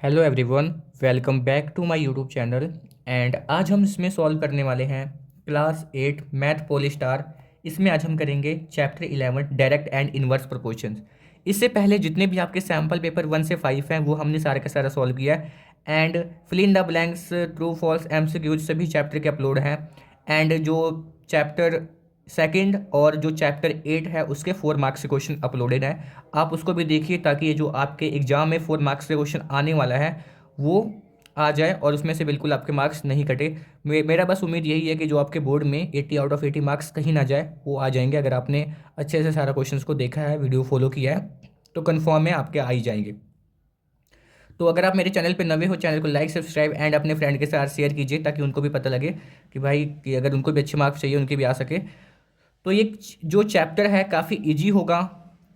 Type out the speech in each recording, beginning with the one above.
Hello everyone, welcome back to my YouTube channel. And आज हम इसमें सॉल्व करने वाले हैं क्लास 8 मैथ पोलिस्टार। इसमें आज हम करेंगे chapter 11 direct and inverse proportions. इससे पहले जितने भी आपके सैम्पल पेपर 1 से 5 हैं वो हमने सारा का सारा सॉल्व किया है। And fill in the blanks, true false, MCQs सभी चैप्टर के अपलोड हैं। एंड जो चैप्टर सेकंड और जो चैप्टर 8 है उसके 4 मार्क्स के क्वेश्चन अपलोडेड है। आप उसको भी देखिए ताकि ये जो आपके एग्जाम में 4 मार्क्स के क्वेश्चन आने वाला है वो आ जाए और उसमें से बिल्कुल आपके मार्क्स नहीं कटे। मेरा बस उम्मीद यही है कि जो आपके बोर्ड में 80 आउट ऑफ 80 मार्क्स कहीं ना जाए, वो आ जाएंगे। अगर आपने अच्छे से सारा क्वेश्चन को देखा है, वीडियो फॉलो किया है, तो कन्फर्म है आपके आ ही जाएंगे। तो अगर आप मेरे चैनल पे नए हो, चैनल को लाइक सब्सक्राइब एंड अपने फ्रेंड के साथ शेयर कीजिए ताकि उनको भी पता लगे कि भाई कि अगर उनको भी अच्छे मार्क्स चाहिए उनके भी आ सके। तो ये जो चैप्टर है काफ़ी इजी होगा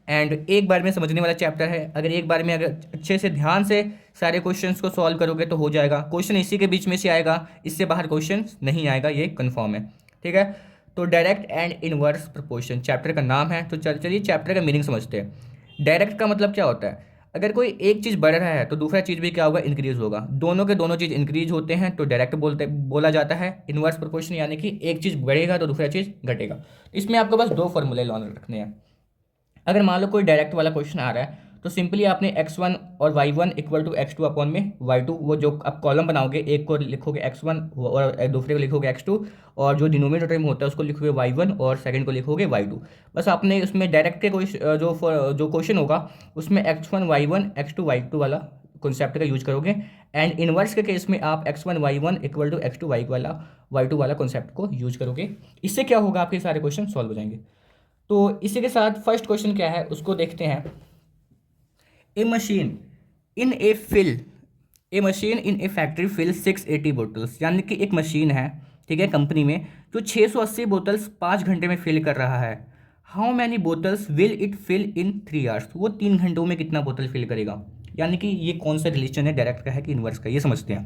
एंड एक बार में समझने वाला चैप्टर है। अगर एक बार में अगर अच्छे से ध्यान से सारे क्वेश्चंस को सॉल्व करोगे तो हो जाएगा। क्वेश्चन इसी के बीच में से आएगा, इससे बाहर क्वेश्चन नहीं आएगा, ये कंफर्म है। ठीक है, तो direct and inverse proportion chapter का नाम है। तो चलिए चैप्टर का मीनिंग समझते हैं। डायरेक्ट का मतलब क्या होता है? अगर कोई एक चीज़ बढ़ रहा है तो दूसरा चीज़ भी क्या होगा? इंक्रीज होगा। दोनों के दोनों चीज़ इंक्रीज होते हैं तो डायरेक्ट बोला जाता है। इनवर्स प्रोपोर्शन यानी कि एक चीज़ बढ़ेगा तो दूसरा चीज़ घटेगा। इसमें आपको बस दो फॉर्मूले लर्न रखने हैं। अगर मान लो कोई डायरेक्ट वाला क्वेश्चन आ रहा है तो सिंपली आपने x1 और y1 equal to x2 upon में y2, वो जो आप कॉलम बनाओगे, एक को लिखोगे x1 और दूसरे को लिखोगे x2, और जो डिनोमिनेटर में होता है उसको लिखोगे y1 और सेकंड को लिखोगे y2। बस आपने उसमें डायरेक्ट के जो क्वेश्चन होगा उसमें x1 y1 x2 y2 वाला कॉन्सेप्ट का यूज करोगे। एंड इनवर्स के केस में आप x1 y1 equal to x2 y2 वाला कॉन्सेप्ट को यूज करोगे। इससे क्या होगा? आपके सारे क्वेश्चन सॉल्व हो जाएंगे। तो इसी के साथ फर्स्ट क्वेश्चन क्या है उसको देखते हैं। A machine in a fill a machine in a factory fill 680 bottles, यानी कि एक मशीन है, ठीक है, कंपनी में, जो 680 बोतल्स 5 घंटे में फिल कर रहा है। How many bottles will it fill in 3 hours? वो 3 घंटों में कितना बोतल फिल करेगा? यानी कि ये कौन सा रिलेशन है, डायरेक्ट का है कि इनवर्स का, ये समझते हैं।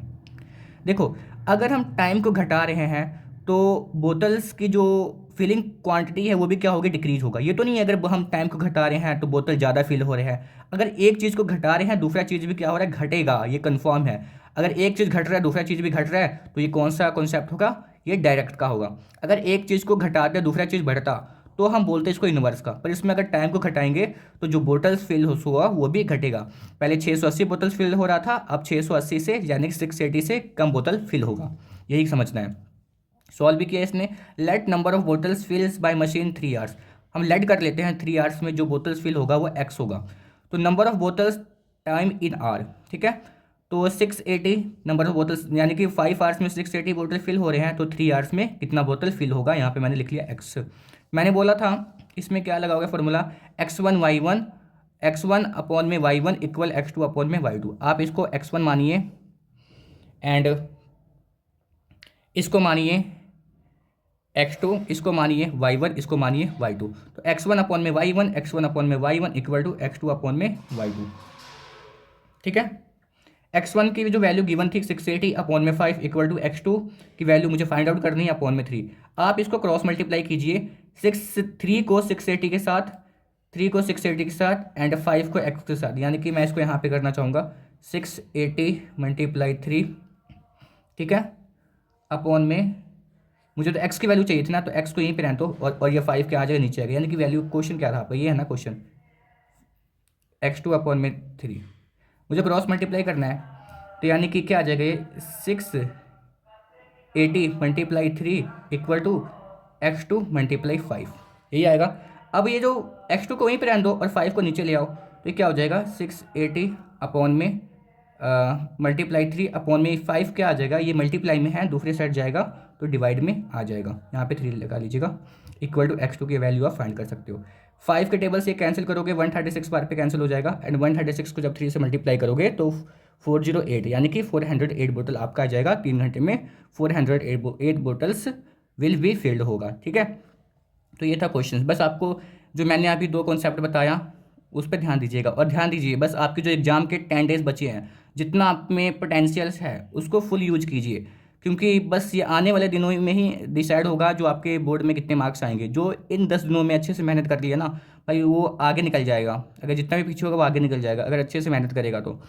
देखो, अगर हम टाइम को घटा रहे हैं तो बोतल्स की जो फिलिंग क्वांटिटी है वो भी क्या होगी? डिक्रीज होगा। ये तो नहीं है अगर हम टाइम को घटा रहे हैं तो बोतल ज़्यादा फिल हो रहे हैं। अगर एक चीज़ को घटा रहे हैं दूसरा चीज़ भी क्या हो रहा है? घटेगा, ये कंफर्म है। अगर एक चीज़ घट रहा है दूसरा चीज़ भी घट रहा है तो ये कौन सा कॉन्सेप्ट होगा? ये डायरेक्ट का होगा। अगर एक चीज़ को घटाते दूसरा चीज़ बढ़ता तो हम बोलते हैं इसको इनवर्स का। पर इसमें अगर टाइम को घटाएंगे तो जो बोतल्स फिल हुआ वो भी घटेगा। पहले 680 बोतल्स फिल हो रहा था, अब 680 से यानी कि 680 से कम बोतल फिल होगा। यही समझना है। सॉल्व भी किया इसने। Let number of bottles fills by machine 3 hours. हम लेट कर लेते हैं, 3 आवर्स में जो बोतल्स फिल होगा वो एक्स होगा। तो number of bottles time in hour, ठीक है। तो 680 नंबर ऑफ बोतल्स, यानी कि 5 आवर्स में 680 बोतल फिल हो रहे हैं तो 3 आवर्स में कितना बोतल फिल होगा? यहाँ पे मैंने लिख लिया एक्स। मैंने बोला था इसमें क्या लगाओगे फॉर्मूला? एक्स वन अपॉन में y1 इक्वल x2 अपॉन में y2। आप इसको x1 मानिए एंड इसको मानिए x2, इसको मानिए y1, इसको मानिए y2। तो x1 अपॉन में y1, x1 अपॉन में y1 equal to x2 upon में y2। ठीक है, x1 की जो वैल्यू गिवन थी 680 अपॉन में 5 इक्वल टू x2 की वैल्यू मुझे फाइंड आउट करनी है अपॉन में 3। आप इसको क्रॉस मल्टीप्लाई कीजिए, 3 को 680 के साथ, 3 को 680 के साथ एंड 5 को x के साथ, यानी कि मैं इसको यहाँ पे करना चाहूँगा 680 मल्टीप्लाई 3, ठीक है, अपॉन में, मुझे तो x की वैल्यू चाहिए थी ना, तो x को यहीं पे रहने दो और ये 5 के आ जाएगा नीचे आ गया, यानी कि वैल्यू क्वेश्चन क्या था आपका? ये है ना क्वेश्चन, x2 अपॉन में 3। मुझे क्रॉस मल्टीप्लाई करना है तो यानी कि क्या आ जाएगा? ये 680 multiply 3 equal to x2 multiply 5, यही आएगा। अब ये जो x2 को वहीं पे रहने दो और 5 को नीचे ले आओ तो ये क्या हो जाएगा? 680 अपॉन में मल्टीप्लाई 3 अपॉन में 5 क्या आ जाएगा? ये मल्टीप्लाई में है, दूसरी साइड जाएगा तो डिवाइड में आ जाएगा। यहाँ पे 3 लगा लीजिएगा, इक्वल टू x2 की वैल्यू आप फाइंड कर सकते हो। 5 के टेबल से कैंसिल करोगे 136 बार पे कैंसिल हो जाएगा एंड 136 को जब 3 से मल्टीप्लाई करोगे तो 408, यानी कि 408 बोतल आपका आ जाएगा। 3 घंटे में 408 बोटल्स विल बी फिल्ड होगा। ठीक है, तो ये था क्वेश्चन। बस आपको जो मैंने अभी दो कॉन्सेप्ट बताया उस पर ध्यान दीजिएगा। और ध्यान दीजिए, बस आपके जो एग्जाम के 10 डेज बचे हैं, जितना आप में पोटेंशियल्स है उसको फुल यूज कीजिए, क्योंकि बस ये आने वाले दिनों में ही डिसाइड होगा जो आपके बोर्ड में कितने मार्क्स आएंगे। जो इन 10 दिनों में अच्छे से मेहनत कर लिया ना भाई, वो आगे निकल जाएगा। अगर जितना भी पीछे होगा वो आगे निकल जाएगा, अगर अच्छे से मेहनत करेगा तो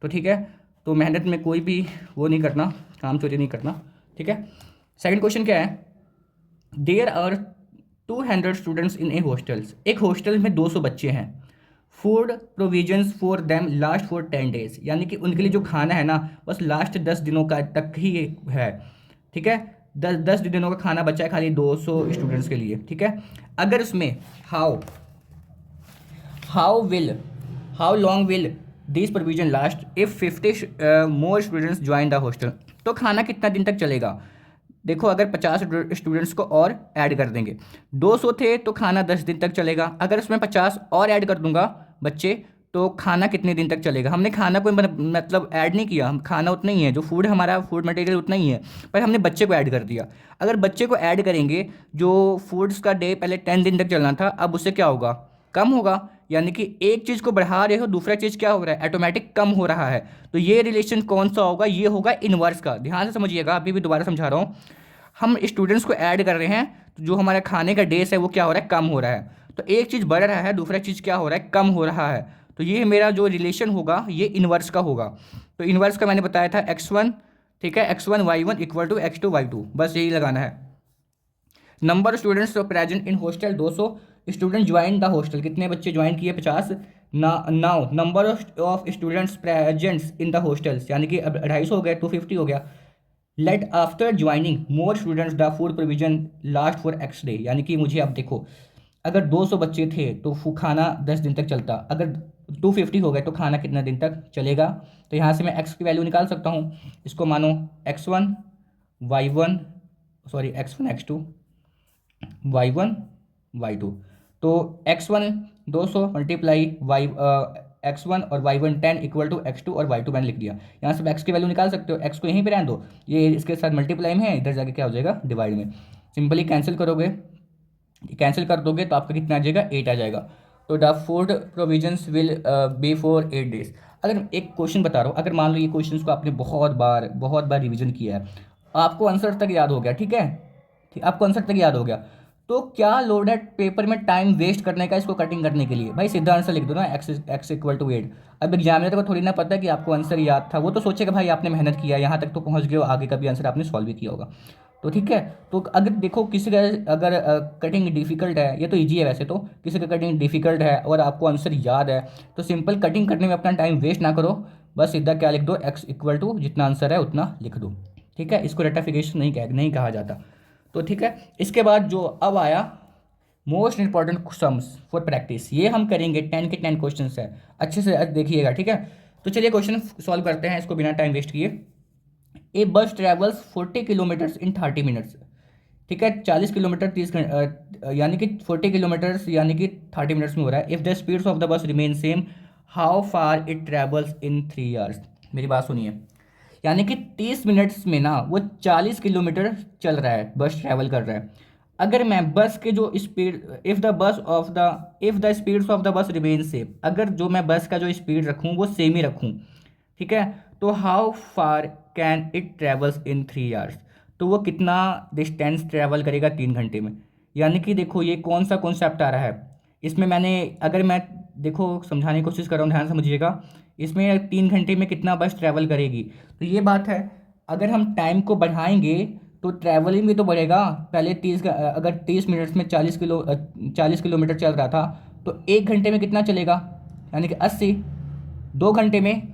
ठीक है। तो मेहनत में कोई भी वो नहीं करना, काम चोरी नहीं करना, ठीक है। सेकंड क्वेश्चन क्या है, there are 200 students in a hostels, एक हॉस्टल में 200 बच्चे हैं। Food provisions for them last for 10 days, यानी कि उनके लिए जो खाना है ना बस लास्ट 10 दिनों का तक ही है, ठीक है। 10 दिनों का खाना बचा है खाली 200 स्टूडेंट्स के लिए, ठीक है। अगर उसमें how how long will this provision last if 50 more students join the hostel, तो खाना कितना दिन तक चलेगा। देखो अगर 50 स्टूडेंट्स को और ऐड कर देंगे, 200 थे तो खाना 10 दिन तक चलेगा। अगर उसमें 50 और ऐड कर दूंगा बच्चे, तो खाना कितने दिन तक चलेगा। हमने खाना कोई मतलब ऐड नहीं किया, हम खाना उतना ही है, जो फूड हमारा फूड मटेरियल उतना ही है, पर हमने बच्चे को ऐड कर दिया। अगर बच्चे को ऐड करेंगे, जो फूड्स का डे पहले 10 दिन तक चलना था, अब उससे क्या होगा, कम होगा। यानी कि एक चीज़ को बढ़ा रहे हो, दूसरा चीज़ क्या हो रहा है, ऑटोमेटिक कम हो रहा है। तो ये रिलेशन कौन सा होगा, ये होगा इनवर्स का। ध्यान से समझिएगा, अभी भी दोबारा समझा रहा हूँ। हम स्टूडेंट्स को ऐड कर रहे हैं, तो जो हमारा खाने का डेज है वो क्या हो रहा है, कम हो रहा है। तो एक चीज़ बढ़ रहा है, दूसरा चीज़ क्या हो रहा है, कम हो रहा है। तो ये मेरा जो रिलेशन होगा ये इनवर्स का होगा। तो इनवर्स का मैंने बताया था x1, ठीक है, x1 y1 equal to x2 y2, बस यही लगाना है। Number of students present in hostel 200, student join the hostel, कितने बच्चे ज्वाइन किए, 50। Now number of students presents in the hostels, यानी कि अब 250 हो गए, 250 हो गया। Let after joining more students the food provision last for x day, यानी कि मुझे अब देखो, अगर 200 बच्चे थे तो खाना 10 दिन तक चलता, अगर 250 हो गए तो खाना कितना दिन तक चलेगा। तो यहाँ से मैं x की वैल्यू निकाल सकता हूँ, इसको मानो x1 y1 sorry x1 x2 y1 y2। तो x1 200 मल्टीप्लाई x1 और y1 10 इक्वल टू x2 और y2 मैंने लिख दिया। यहाँ से x की वैल्यू निकाल सकते हो, x को यहीं पे रहने दो, ये इसके साथ मल्टीप्लाई में है, इधर जाके क्या हो जाएगा, डिवाइड में। सिंपली कैंसिल करोगे, कैंसिल कर दोगे तो आपका कितना आ जाएगा, 8 आ जाएगा। तो the food provisions will be for 8 days. अगर एक क्वेश्चन बता रहा हूँ, अगर मान लो ये क्वेश्चन को आपने बहुत बार रिवीजन किया है, आपको आंसर तक याद हो गया, ठीक है, ठीक, आपको आंसर तक याद हो गया, तो क्या लोड है पेपर में टाइम वेस्ट करने का इसको कटिंग करने के लिए। भाई सीधा आंसर लिख दो ना, एक्स इक्वल टू 8। अब एग्जामिनर को थोड़ी ना पता है कि आपको आंसर याद था, वो तो सोचेगा भाई आपने मेहनत किया, यहाँ तक तो पहुँच गए हो, आगे का भी आंसर आपने सॉल्व भी किया होगा। तो ठीक है, तो अगर देखो किसी का अगर कटिंग डिफिकल्ट है, ये तो इजी है वैसे, तो किसी का कटिंग डिफिकल्ट है और आपको आंसर याद है, तो सिंपल कटिंग करने में अपना टाइम वेस्ट ना करो, बस सीधा क्या लिख दो, एक्स इक्वल टू जितना आंसर है उतना लिख दो, ठीक है। इसको रेक्टिफिकेशन नहीं कहा जाता। तो ठीक है, इसके बाद जो अब आया most important sums for practice, ये हम करेंगे 10 के 10 क्वेश्चन है, अच्छे से देखिएगा, ठीक है। तो चलिए क्वेश्चन सॉल्व करते हैं इसको बिना टाइम वेस्ट किए। ए बस ट्रेवल्स 40 किलोमीटर्स इन 30 मिनट्स, ठीक है, 40 किलोमीटर 30 यानी कि 40 किलोमीटर्स यानी कि 30 मिनट्स में हो रहा है। If the speeds of the bus remain same, how far it travels in 3 hours. मेरी बात सुनिए, यानी कि 30 मिनट्स में ना वो 40 किलोमीटर चल रहा है, बस ट्रैवल कर रहा है। अगर मैं बस के जो speed if the speeds of the bus remain same, अगर जो मैं बस का जो स्पीड रखूँ वो सेम ही रखूँ, ठीक है, तो how far can it travels in 3 hours, तो वो कितना डिस्टेंस ट्रैवल करेगा 3 घंटे में। यानी कि देखो ये कौन सा कॉन्सेप्ट आ रहा है, इसमें मैंने अगर मैं देखो समझाने की कोशिश कर रहा हूँ, ध्यान समझिएगा, इसमें 3 घंटे में कितना बस ट्रैवल करेगी, तो ये बात है। अगर हम टाइम को बढ़ाएंगे तो ट्रैवलिंग भी तो बढ़ेगा। पहले अगर 30 मिनट्स में 40 किलोमीटर चल रहा था, तो 1 घंटे में कितना चलेगा, यानी कि 80। 2 घंटे में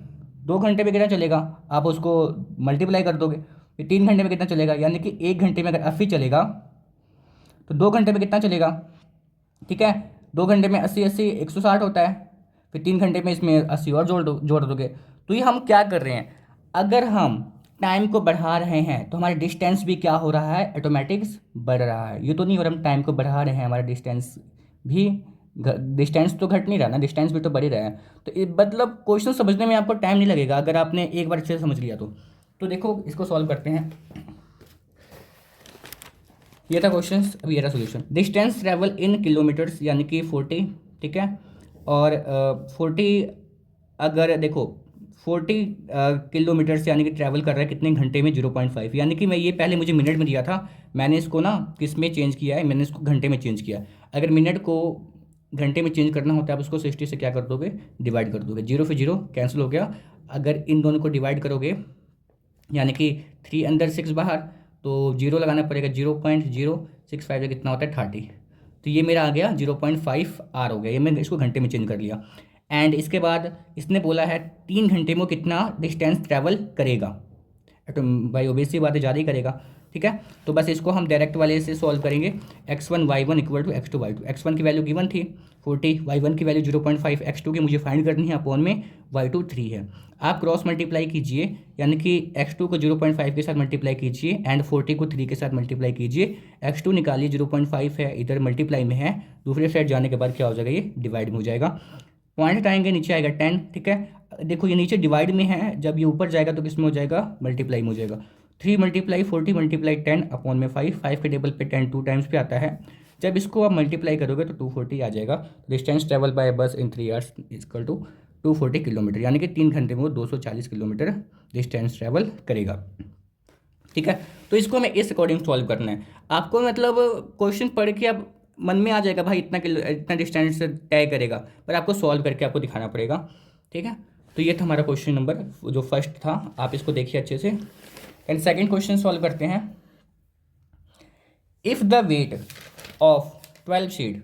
2 घंटे में कितना चलेगा, आप उसको मल्टीप्लाई कर दोगे, फिर 3 घंटे में कितना चलेगा, यानी कि 1 घंटे में अगर 80 चलेगा तो 2 घंटे में कितना चलेगा, ठीक है। 2 घंटे में 80 160 होता है, फिर 3 घंटे में इसमें 80 और जोड़ दोगे। तो ये हम क्या कर रहे हैं, अगर हम टाइम को बढ़ा रहे हैं तो हमारा डिस्टेंस भी क्या हो रहा है, ऑटोमेटिक्स बढ़ रहा है। ये तो नहीं हो रहा हम टाइम को बढ़ा रहे हैं, हमारा डिस्टेंस तो घट नहीं रहा ना, डिस्टेंस भी तो बढ़ ही रहा है। तो मतलब क्वेश्चन समझने में आपको टाइम नहीं लगेगा अगर आपने एक बार अच्छे से समझ लिया तो देखो इसको सॉल्व करते हैं। ये था क्वेश्चन, अभी ये रहा solution. Distance travel in kilometres यानी कि 40, ठीक है, और 40 अगर देखो 40 किलोमीटर्स यानी कि ट्रैवल कर रहा है कितने घंटे में, 0.5, यानी कि मैं ये पहले मुझे मिनट में दिया था, मैंने इसको ना किस में चेंज किया है, मैंने इसको घंटे में चेंज किया। अगर मिनट को घंटे में चेंज करना होता है आप उसको 60 से क्या कर दोगे, डिवाइड कर दोगे, 0 से 0 कैंसिल हो गया, अगर इन दोनों को डिवाइड करोगे, यानी कि 3 अंदर 6 बाहर, तो 0 लगाना पड़ेगा। 0.065 कितना होता है 30। तो ये मेरा आ गया 0.5 आर हो गया। ये मैंने इसको घंटे में चेंज कर लिया। एंड इसके बाद इसने बोला है 3 घंटे में कितना डिस्टेंस ट्रैवल करेगा। तो भाई ओबियसली बात है, ज़्यादा ही करेगा। ठीक है, तो बस इसको हम डायरेक्ट वाले से सॉल्व करेंगे। x1 y1 equal to x2 y2। x1 की वैल्यू गिवन थी 40, y1 की वैल्यू 0.5, x2 की मुझे फाइंड करनी है, अपॉन में y2 3 है। आप क्रॉस मल्टीप्लाई कीजिए, यानी कि x2 को 0.5 के साथ मल्टीप्लाई कीजिए एंड 40 को 3 के साथ मल्टीप्लाई कीजिए। x2 निकालिए, 0.5 है, इधर मल्टीप्लाई में है, दूसरे साइड जाने के बाद क्या हो जाएगा, ये डिवाइड में हो जाएगा। पॉइंट हटाएंगे, नीचे आएगा 10। ठीक है, देखो ये नीचे डिवाइड में है, जब ये ऊपर जाएगा तो किस में हो जाएगा, मल्टीप्लाई में हो जाएगा। 3 मल्टीप्लाई 40 मल्टीप्लाई 10 अपॉन में 5, 5 के टेबल पे 10 2 टाइम्स पे आता है। जब इसको आप मल्टीप्लाई करोगे तो 240 आ जाएगा। डिस्टेंस ट्रेवल बाय बस इन 3 आवर्स इक्वल टू 240 किलोमीटर, यानी कि 3 घंटे में वो 240 किलोमीटर डिस्टेंस ट्रेवल करेगा। ठीक है, तो इसको हमें इस अकॉर्डिंग सॉल्व करना है। आपको मतलब क्वेश्चन पढ़ के अब मन में आ जाएगा भाई इतना डिस्टेंस तय करेगा, पर आपको सॉल्व करके आपको दिखाना पड़ेगा। ठीक है, तो ये था हमारा क्वेश्चन नंबर जो फर्स्ट था, आप इसको देखिए अच्छे से। एंड सेकंड क्वेश्चन सॉल्व करते हैं। If the weight of 12 sheet,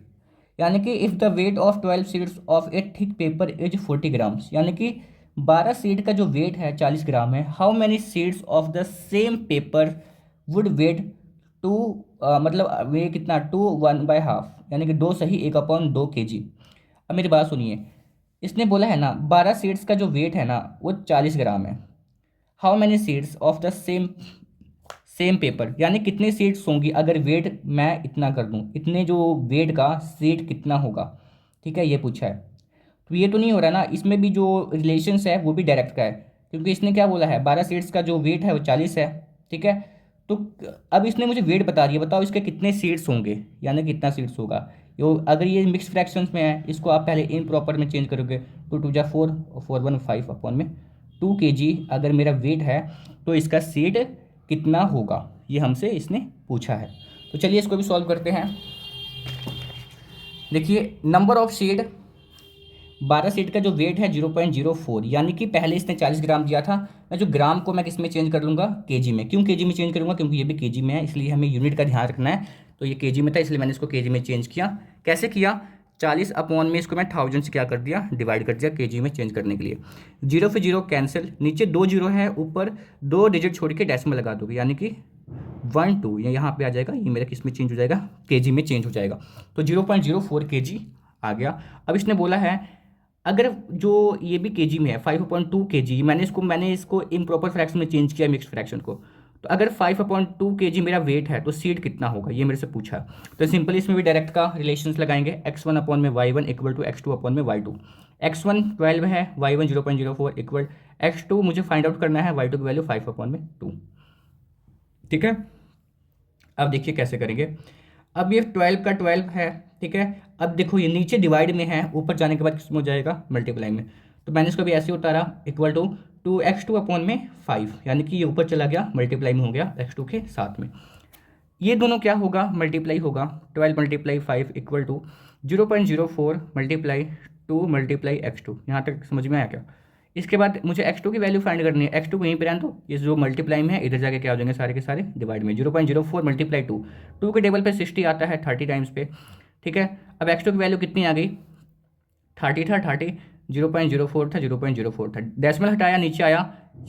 यानी कि if the weight of 12 sheets of A thick paper is 40 grams, यानी कि 12 शीट का जो वेट है 40 ग्राम है। How many sheets of the same paper would weigh two, मतलब वे कितना, 2 1/2, यानी कि 2 सही 1/2 kg। अब मेरी बात सुनिए, इसने बोला है ना 12 शीट्स का जो वेट है ना वो 40 ग्राम है। How many seeds of the same same paper, यानी कितने सीड्स होंगी अगर वेट मैं इतना कर दूं, इतने जो वेट का सीड कितना होगा। ठीक है, ये पूछा है। तो ये तो नहीं हो रहा ना, इसमें भी जो रिलेशंस है वो भी डायरेक्ट का है, क्योंकि इसने क्या बोला है 12 सीड्स का जो वेट है वो 40 है। ठीक है, तो अब इसने मुझे वेट बता दिया, बताओ इसके कितने सीड्स होंगे, यानी कितना सीड्स होगा। यो अगर ये मिक्स फ्रैक्शंस में है, इसको आप पहले इन प्रॉपर में चेंज करोगे, 2 2 4 4 1 5 अपॉन में 2 kg अगर मेरा वेट है तो इसका सीड कितना होगा, ये हमसे इसने पूछा है। तो चलिए इसको भी सॉल्व करते हैं। देखिए नंबर ऑफ सीड, 12 सीड का जो वेट है 0.04, यानी कि पहले इसने 40 ग्राम दिया था। मैं जो ग्राम को मैं किस में चेंज कर लूँगा, केजी में। क्यों केजी में चेंज करूँगा, क्योंकि ये भी केजी में है, इसलिए हमें यूनिट का ध्यान रखना है। तो ये केजी में था, इसलिए मैंने इसको केजी में चेंज किया। कैसे किया, 40 अपॉन में इसको मैं 1000 से क्या कर दिया, डिवाइड कर दिया केजी में चेंज करने के लिए। 0 से 0 कैंसिल, नीचे 2 0 है, ऊपर 2 डिजिट छोड़ के डेसिमल लगा दोगे, यानी कि 1 2 ये यहाँ पे आ जाएगा, ये मेरा किस में चेंज हो जाएगा, केजी में चेंज हो जाएगा। तो 0.04 केजी आ गया। अब इसने बोला है अगर जो ये भी केजी में है 5.2 केजी, मैंने इसको इम्प्रॉपर फ्रैक्शन में चेंज किया, मिक्स फ्रैक्शन को। तो अगर 5.2 केजी मेरा वेट है तो सीड कितना होगा, ये मेरे से पूछा। तो सिंपल इसमें भी डायरेक्ट का रिलेशंस लगाएंगे, x1 अपॉन में y1 equal to x2 upon में y2। x1 12 है, y1 0.04 इक्वल, x2 मुझे फाइंड आउट करना है, y2 की वैल्यू 5 अपॉन में 2। ठीक है, अब देखिए कैसे करेंगे। अब ये 12 का 12 है। ठीक है, अब देखो ये नीचे डिवाइड में है, ऊपर जाने के बाद किसमें हो जाएगा, मल्टीप्लाई में। तो मैंने इसको भी ऐसे उतारा, इक्वल टू 2x2 अपॉन में 5, यानी कि ये ऊपर चला गया, मल्टीप्लाई में हो गया x2 के साथ में। ये दोनों क्या होगा, मल्टीप्लाई होगा। 12 multiply 5 equal to 0.04 multiply 2 multiply x2। यहाँ तक समझ में आया क्या। इसके बाद मुझे x2 की वैल्यू फाइंड करनी है, x2 को यहीं पे रहने दो, ये जो मल्टीप्लाई में है इधर जाके क्या हो जाएंगे सारे के सारे डिवाइड में। 0.04 मल्टीप्लाई 2, 2 के टेबल पे 60 आता है 30 टाइम्स पे। ठीक है, अब x2 की वैल्यू कितनी आ गई, 30 था, 30 0.04 था, 0.04 था, डेसिमल हटाया नीचे आया,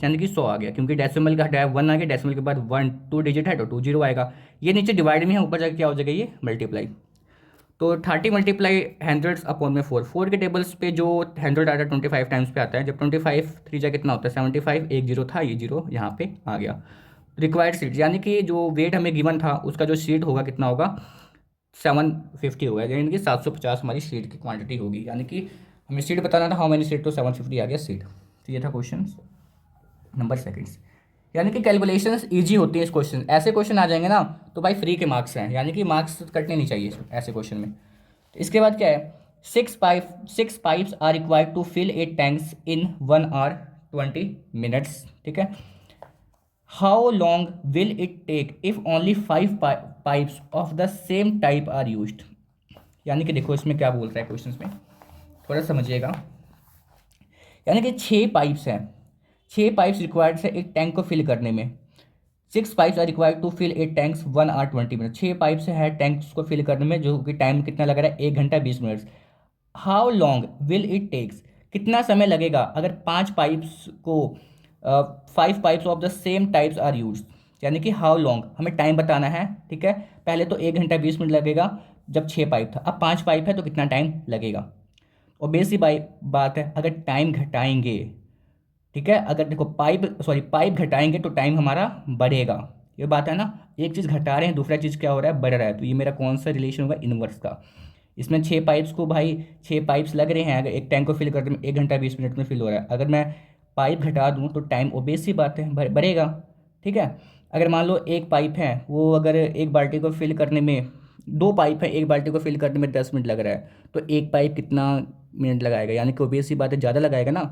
यानी कि 100 आ गया, क्योंकि डेसिमल का हटाया 1 आ गया, डेसिमल के बाद 1 2 डिजिट है तो 20 आएगा। ये नीचे डिवाइड में है, ऊपर जाके क्या हो जाएगा, ये मल्टीप्लाई। तो 30 मल्टीप्लाई 100 अपॉन में 4, 4 के टेबल्स पे जो 100 आता है 25 टाइम्स पे आता है। जब 25 3 जा कितना होता है 75, एक जीरो था, ये जीरो यहाँ पे आ गया। रिक्वायर्ड सीट, यानी कि जो वेट हमें गिवन था उसका जो सीट होगा कितना होगा, 750 होगा, यानी कि 750 हमारी सीट की क्वांटिटी होगी। यानी कि हमें सीट बताना था, हाउ मैनी सीट, तो 750 आ गया सीट। तो ये था क्वेश्चन नंबर सेकंड्स। यानी कि कैलकुलेशंस इजी होती है इस क्वेश्चन। ऐसे क्वेश्चन आ जाएंगे ना तो भाई फ्री के मार्क्स हैं, यानी कि मार्क्स कटने नहीं चाहिए ऐसे क्वेश्चन में। तो इसके बाद क्या है, 6 pipes are required to fill 8 tanks in 1 hour 20 minutes। ठीक है, how long will it take if only 5 pipes of the same type are used. यानी कि देखो इसमें क्या बोल रहा है क्वेश्चन में, थोड़ा समझिएगा। यानी कि 6 पाइप्स हैं, 6 पाइप्स रिक्वायर्ड है एक टैंक को फिल करने में। 6 pipes are required to fill 8 tanks 1 hour 20 minutes। 6 pipes है टैंक्स को फिल करने में, जो कि टाइम कितना लग रहा है, 1 घंटा 20 minute. How long will it takes, कितना समय लगेगा अगर 5 पाइप्स को 5 pipes of the same types are use, यानी कि हाउ लॉन्ग हमें टाइम बताना है। ठीक है, पहले तो 1 घंटा 20 मिनट लगेगा जब 6 पाइप था, अब 5 पाइप है तो कितना टाइम लगेगा। और बेसिक बात है, अगर टाइम घटाएंगे, ठीक है, अगर देखो पाइप घटाएंगे तो टाइम हमारा बढ़ेगा। ये बात है ना, एक चीज़ घटा रहे हैं दूसरा चीज़ क्या हो रहा है, बढ़ रहा है। तो ये मेरा कौन सा रिलेशन होगा, इनवर्स का। इसमें 6 पाइप्स को भाई 6 पाइप्स लग रहे हैं, अगर एक टैंक को फिल करते में 1 घंटा 20 मिनट में फिल हो रहा है, अगर मैं पाइप घटा दूँ तो टाइम ओबेस सी बात है बढ़ेगा। ठीक है, अगर मान लो एक पाइप है, वो अगर एक बाल्टी को फिल करने में, 2 पाइप है, एक बाल्टी को फिल करने में 10 मिनट लग रहा है, तो एक पाइप कितना मिनट लगाएगा, यानी कि ओबेस सी बात है, ज़्यादा लगाएगा ना।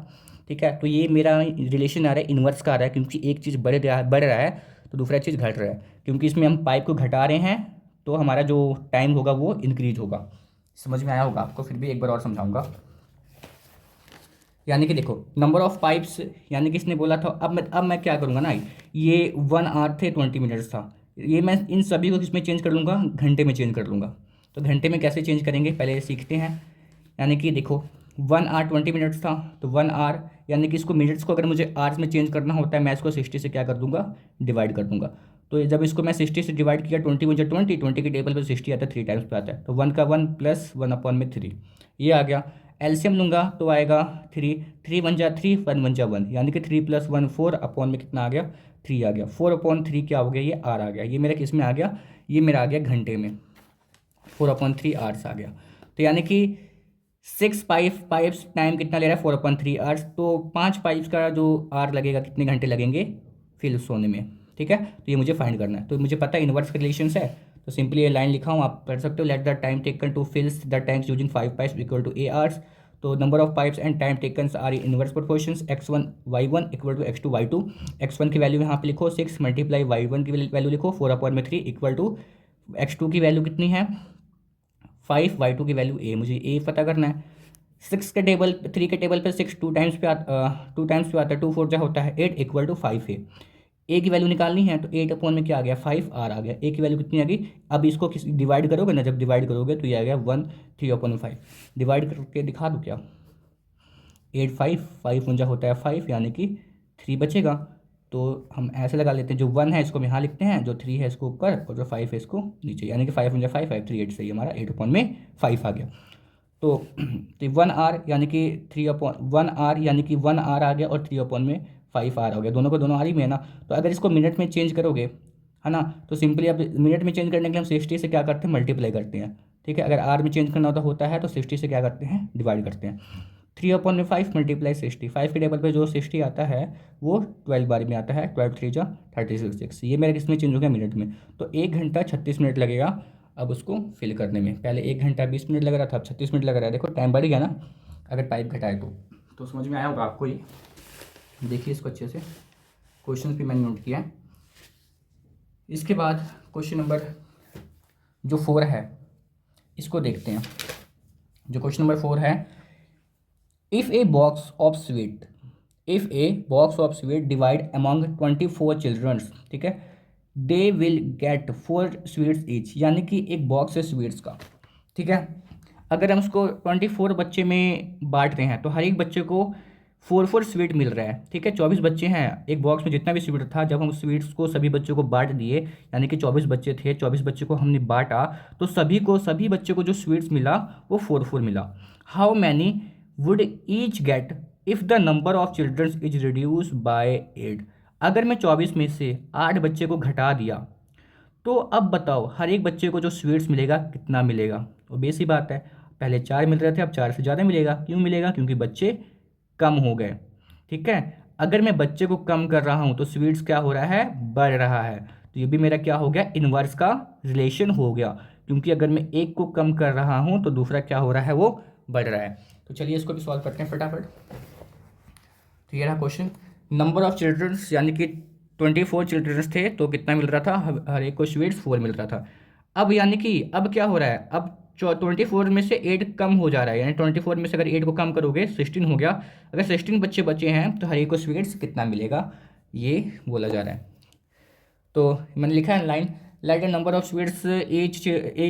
ठीक है, तो ये मेरा रिलेशन आ रहा है इन्वर्स का आ रहा है, क्योंकि एक चीज़ बढ़ रहा है तो दूसरा चीज़ घट रहा है, क्योंकि इसमें हम पाइप को घटा रहे हैं तो हमारा जो टाइम होगा वो इंक्रीज होगा। समझ में आया होगा आपको, फिर भी एक बार और समझाऊंगा। यानी कि देखो नंबर ऑफ पाइप्स, यानी कि इसने बोला था, अब मैं क्या करूँगा ना, ये 1 hour थे 20 मिनट्स था, ये मैं इन सभी को किसमें चेंज कर लूँगा, घंटे में चेंज कर लूँगा। तो घंटे में कैसे चेंज करेंगे पहले सीखते हैं। यानी कि देखो 1 hour 20 मिनट्स था, तो 1 hour, यानी कि इसको मिनट्स को अगर मुझे आवर्स में चेंज करना होता है, मैं इसको 60 से क्या कर दूंगा, डिवाइड कर दूंगा। तो जब इसको मैं 60 से डिवाइड किया, 20 मुझे 20 की टेबल पर 60 आता है, 3 टाइम्स पे आता है, तो 1 का 1 प्लस 1/3 ये आ गया। एलसीएम लूंगा तो आएगा 3, 3 1 जा 3, 1 1 जा 1, यानी कि 3 + 1 4 अपॉन में कितना आ गया, 3 आ गया। 4/3 क्या हो गया, ये आर आ गया। ये मेरा किस में आ गया, ये मेरा आ गया घंटे में, 4/3 आवर्स आ गया। तो यानी कि 6 पाइप्स टाइम कितना ले रहा है, 4/3 आवर्स। तो 5 पाइप्स का जो आर लगेगा, कितने घंटे लगेंगे फिल सोने में। ठीक है, तो ये मुझे फाइंड करना है, तो मुझे पता है इन्वर्स रिलेशन है, तो सिंपली ये लाइन लिखा हूँ, आप पढ़ सकते हो। Let the time taken to fills the tanks using 5 pipes equal to a hours. तो number of pipes and time taken are inverse proportions, x1 y1 equal to x2 y2। x1 की value यहाँ पे लिखो 6 multiply y1 की value लिखो 4/3 equal to x2 की value कितनी है 5, y2 की वैल्यू a, मुझे a पता करना है। 3 के टेबल पे 6 टू टाइम्स पे आता है, 2 4 जा होता है 8 इक्वल टू 5 ए की वैल्यू निकालनी है, तो 8 में क्या आ गया 5 आर आ गया। ए की वैल्यू कितनी आ गई, अब इसको डिवाइड करोगे ना, जब डिवाइड करोगे तो ये आ गया 1 3/5। डिवाइड करके दिखा दूँ क्या, 8 5 1 होता है 5, यानी कि 3 बचेगा। तो हम ऐसे लगा लेते हैं, जो 1 है इसको हम यहाँ लिखते हैं, जो 3 है इसको ऊपर, और जो 5 है इसको नीचे, यानी कि 5 5 5 3 8 सही हमारा 8/5 आ गया। तो 1 आर यानी कि 3/1 आर, यानी कि 1 आर आ गया, और 3/5 आर हो गया, दोनों को दोनों आर ही में है ना। तो अगर इसको मिनट में चेंज करोगे, है ना, तो सिंपली अब मिनट में चेंज करने के लिए हम 60 से क्या करते हैं, मल्टीप्लाई करते हैं। ठीक है, अगर आर में चेंज करना होता है तो 60 से क्या करते हैं, डिवाइड करते हैं। 3/5 मल्टीप्लाई 60, 5 के टेबल पे जो 60 आता है वो 12 बार में आता है, 12 3 जा 36। ये मेरे किसमें चेंज हो गया, मिनट में। तो 1 घंटा 36 मिनट लगेगा अब उसको फिल करने में। पहले 1 घंटा 20 मिनट लग रहा था, अब 36 मिनट लग रहा है। देखो टाइम बढ़ गया ना, अगर पाइप घटाए तो समझ में आया होगा आपको ये। देखिए इसको अच्छे से, क्वेश्चन भी मैंने नोट किया है। इसके बाद क्वेश्चन नंबर जो 4 है इसको देखते हैं। जो क्वेश्चन नंबर 4 है, if a box of sweet divide among 24 childrens, ठीक है, they will get 4 sweets each, यानी कि एक बॉक्स है स्वीट्स का। ठीक है, अगर हम उसको 24 बच्चे में बांट रहे हैं तो हर एक बच्चे को 4 स्वीट मिल रहा है। ठीक है, 24 बच्चे हैं, एक बॉक्स में जितना भी स्वीट था, जब हम स्वीट्स को सभी बच्चों को बांट दिए, यानी कि 24 बच्चे थे, 24 बच्चे को हमने बांटा, तो सभी बच्चे को जो स्वीट्स मिला वो 4 मिला। How many would each get if the number of childrens is reduce by 8। अगर मैं 24 में से 8 बच्चे को घटा दिया, तो अब बताओ हर एक बच्चे को जो स्वीट्स मिलेगा कितना मिलेगा। तो बेसी बात है, पहले 4 मिल रहे थे, अब 4 से ज़्यादा मिलेगा। क्यों मिलेगा, क्योंकि बच्चे कम हो गए। ठीक है, अगर मैं बच्चे को कम कर रहा हूँ तो स्वीट्स क्या हो रहा है, बढ़ रहा है। तो ये भी मेरा क्या हो गया, इनवर्स का रिलेशन हो गया, क्योंकि अगर मैं एक को कम कर रहा हूँ तो दूसरा क्या हो रहा है, वो बढ़ रहा है। तो चलिए इसको भी सॉल्व करते हैं फटाफट। तो ये रहा क्वेश्चन, नंबर ऑफ चिल्ड्रंस, यानी कि 24 चिल्ड्रंस थे, तो कितना मिल रहा था, हर एक को स्वीट्स 4 मिल रहा था। अब यानी कि अब क्या हो रहा है, अब 24 में से 8 कम हो जा रहा है, यानी 24 में से अगर 8 को कम करोगे 16 हो गया। अगर 16 बच्चे बचे हैं तो हर एक को स्वीट्स कितना मिलेगा, ये बोला जा रहा है। तो मैंने लिखा है line, let the number of sweets each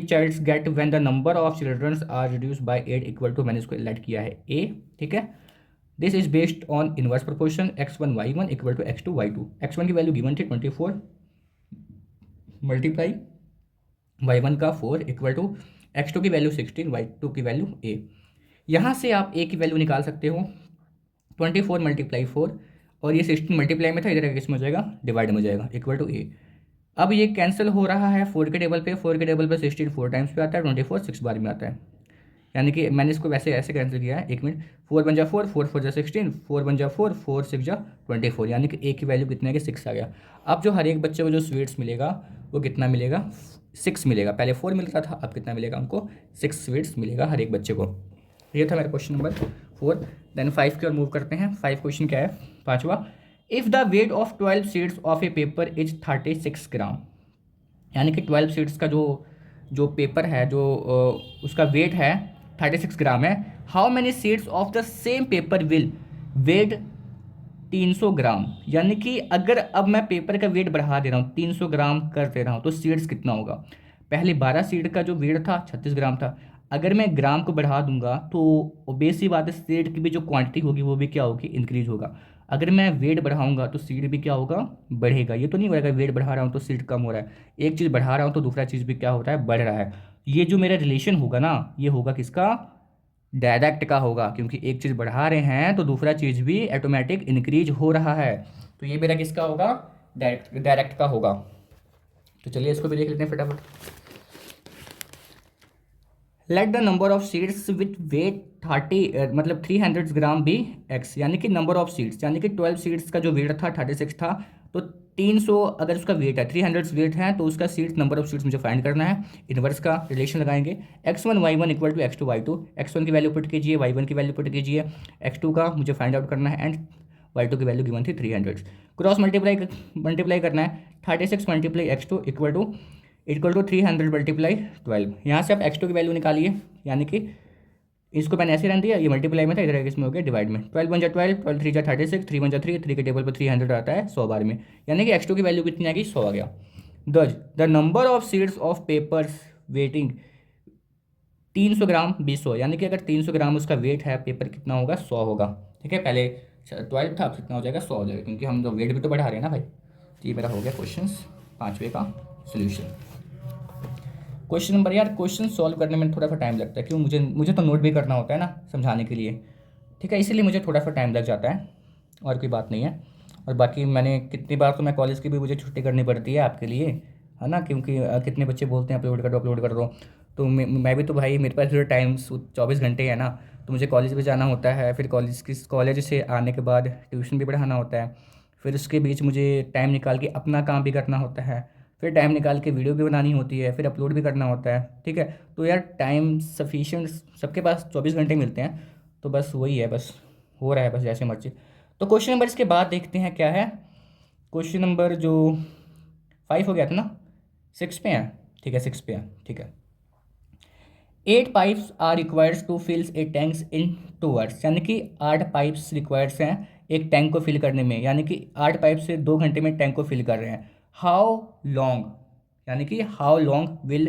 childs get when the number of childrens are reduce by 8 equal to, मैंने इसको लेट किया है ए, ठीक है। This is based on inverse proportion x1 y1 equal to x2 y2। x1 की value given थी 24 multiply y1 का 4 equal to x2 की वैल्यू 16 y2 की वैल्यू a। यहाँ से आप a की वैल्यू निकाल सकते हो 24 मल्टीप्लाई 4, और ये 16 मल्टीप्लाई में था, इधर किस में हो जाएगा, डिवाइड में हो जाएगा, इक्वल टू a। अब ये कैंसिल हो रहा है 4 के टेबल पे, 4 के टेबल पे 16 4 टाइम्स पे आता है, 24 6 बार में आता है, यानी कि मैंने इसको वैसे ऐसे कैंसिल किया है, 1 मिनट, 4 बन जा 4 4 4 जा 16, 4 बन जा 4 4 6 जा 24, यानी कि a की वैल्यू कितने है कि 6 आ गया। अब जो हर एक बच्चे को जो स्वीट्स मिलेगा वो कितना मिलेगा, 6 मिलेगा। पहले 4 मिल रहा था, अब कितना मिलेगा हमको, 6 स्वीट्स मिलेगा हर एक बच्चे को। ये था मेरा क्वेश्चन नंबर 4। देन 5 की ओर मूव करते हैं। 5 क्वेश्चन क्या है, पाँचवा, if the weight of 12 seeds of A paper is 36 ग्राम, यानी कि 12 सीड्स का जो जो पेपर है, जो उसका वेट है 36 ग्राम है। How many seeds of the same paper will weight 300 gram, यानी कि अगर अब मैं पेपर का वेट बढ़ा दे रहा हूँ, 300 ग्राम कर दे रहा हूँ, तो सीड्स कितना होगा। पहले 12 सीड का जो वेट था 36 ग्राम था, अगर मैं ग्राम को बढ़ा दूंगा तो ओबेस सी बात है, सीड की भी जो क्वांटिटी होगी वो भी क्या होगी, इंक्रीज होगा। अगर मैं वेट बढ़ाऊंगा तो सीड भी क्या होगा, बढ़ेगा। ये तो नहीं बढ़ेगा वेट बढ़ा रहा हूँ तो सीड कम हो रहा है, एक चीज़ बढ़ा रहा हूँ तो दूसरा चीज़ भी क्या हो रहा है, बढ़ रहा है। ये जो मेरा रिलेशन होगा ना, ये होगा किसका, डायरेक्ट का होगा, क्योंकि एक चीज़ बढ़ा रहे हैं तो दूसरा चीज़ भी ऑटोमेटिक इंक्रीज हो रहा है। तो ये मेरा किसका होगा, डायरेक्ट का होगा। तो चलिए इसको भी देख लेते हैं फटाफट। Let the number of seeds with weight 30 मतलब 300 ग्राम बी एक्स, यानी कि नंबर ऑफ सीड्स, यानी कि 12 सीड्स का जो वेट था 36 था, तो 300 अगर उसका वेट है, 300 वेट है, तो उसका सीड्स नंबर ऑफ सीड्स मुझे फाइंड करना है। इनवर्स का रिलेशन लगाएंगे, x1 y1 equal to x2 y2, x1 की वैल्यू पुट कीजिए, y1 की वैल्यू पुट कीजिए, x2 का मुझे फाइंड आउट करना है, एंड y2 की वैल्यू गिवन थी 300। क्रॉस मल्टीप्लाई करना है, 36 multiply x2 equal to 300 multiply 12। यहाँ से आप x2 की वैल्यू निकालिए, यानी कि इसको मैंने ऐसे रन दिया, ये मल्टीप्लाई में था, इधर इसमें हो गया डिवाइड में, 12 बन जा 12, 12 3 जा 36, 3 बन जा 3, 3 के टेबल पर 300 आता है 100 बार में, यानी कि x2 की वैल्यू कितनी आ गई, 100 आ गया। The number of seeds of papers waiting 300 ग्राम 200, यानी कि अगर 300 ग्राम उसका वेट है, पेपर कितना होगा, 100 होगा। ठीक है, पहले 12 था, अब कितना हो जाएगा, 100 हो जाएगा, क्योंकि हम तो वेट भी तो बढ़ा रहे हैं ना भाई। तो ये मेरा हो गया क्वेश्चन 5वें का सोल्यूशन। क्वेश्चन नंबर, यार क्वेश्चन सॉल्व करने में थोड़ा सा टाइम लगता है, क्यों, मुझे तो नोट भी करना होता है ना समझाने के लिए, ठीक है, इसीलिए मुझे थोड़ा सा टाइम लग जाता है, और कोई बात नहीं है। और बाकी मैंने कितनी बार तो मैं कॉलेज की भी मुझे छुट्टी करनी पड़ती है आपके लिए, है ना, क्योंकि कितने बच्चे बोलते हैं अपलोड कर दो, तो मैं भी तो भाई, मेरे पास जो टाइम 24 घंटे है ना, तो मुझे कॉलेज भी जाना होता है, फिर कॉलेज से आने के बाद ट्यूशन भी पढ़ाना होता है, फिर उसके बीच मुझे टाइम निकाल के अपना काम भी करना होता है, फिर टाइम निकाल के वीडियो भी बनानी होती है, फिर अपलोड भी करना होता है, ठीक है। तो यार टाइम सफिशिएंट सबके पास 24 घंटे मिलते हैं, तो बस वही है, बस हो रहा है बस जैसे मर्जी। तो क्वेश्चन नंबर इसके बाद देखते हैं क्या है। क्वेश्चन नंबर जो 5 हो गया था ना, 6 पे है, ठीक है, 6 पे है, ठीक है। 8 pipes are requires to fills a tanks in 2 hours, यानी कि 8 पाइप्स रिक्वायर्स हैं एक टैंक को फिल करने में, यानी कि 8 पाइप से 2 घंटे में टैंक को फिल कर रहे हैं। हाउ लॉन्ग, यानी कि how long will